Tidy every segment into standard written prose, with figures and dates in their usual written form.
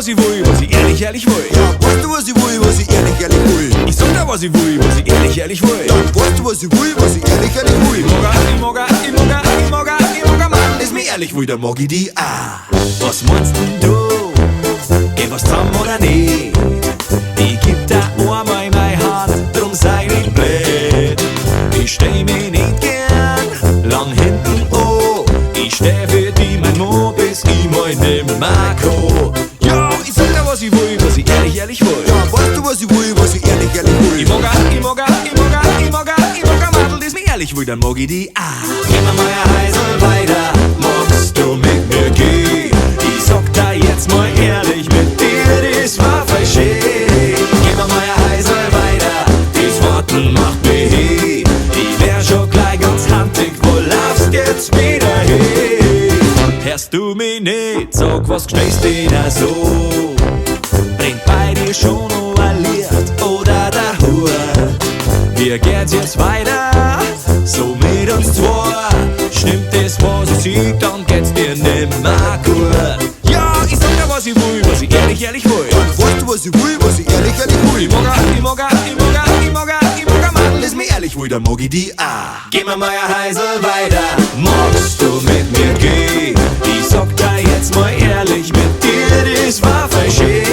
was ich will, was ich ehrlich will. Ja, weißt du, was ich will, was ich ehrlich will? Ich sag dir, was ich will, was ich ehrlich will. Dann weißt du, was ich will, was ich ehrlich will? Ich mag Mann, ist mir ehrlich will, dann mag ich die auch. Was meinst denn du? Geh was zusammen oder nicht? Ich geb da einmal meine Hand, drum sei nicht blöd. Ich steh mich nicht gern lang hinten an. Ich steh für die mein Mo, bis ich mal nimmer kann. Ja, ich sag dir, was ich will, was ich ehrlich will. Ja, weißt du, was ich will, was ich ehrlich will? Ich mag Madel, das mir ehrlich will, dann mag ich die auch. Geh mal Heisel weiter, magst du mit mir gehen? Ich sag da jetzt mal ehrlich, mit dir, das war voll schön. Geh mal Heisel weiter, das Warten macht mich hin. Ich wär schon gleich ganz handig, wo laufst jetzt wieder hin? Hörst du mich nicht, sag, was gestehst du da so? Bringt bei dir schon noch ein Licht oder der Hut? Wie geht's jetzt weiter? So mit uns zwei. Stimmt das, was ich sieg, dann geht's dir nimmer gut. Ja, ich sag dir, was ich will, was ich ehrlich will. Dann weißt du, was ich will, was ich ehrlich will? Ich mag Madel, das mir ehrlich will, dann mag ich die auch. Geh mal Heisel weiter, magst du mit mir gehen? Ich sag dir jetzt mal ehrlich, mit dir, das war voll schön.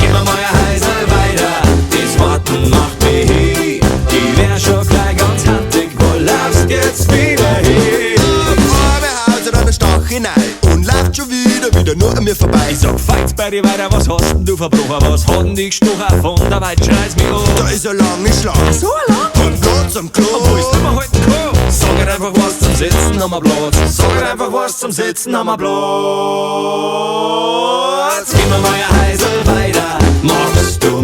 Geh mal Heisel weiter, das Warten macht mich hin. Ich wär schon gleich ganz handig, wo laufst jetzt wieder hin? Arme Haus oder eine Stach hinein und läuft schon wieder nur an mir vorbei. Ich sag, feit's bei dir weiter, was hast denn du verbrochen? Was hat denn dich gestochen? Von der Weit schreit's mich an. Da ist ein lange Schlag. So lang? Und Platz am Klo. Wo ist immer heute Klo? Sag halt einfach was zum Sitzen, haben wir Platz. Sag halt einfach was zum Sitzen, haben wir Platz. Geh mal Heisel weiter, magst du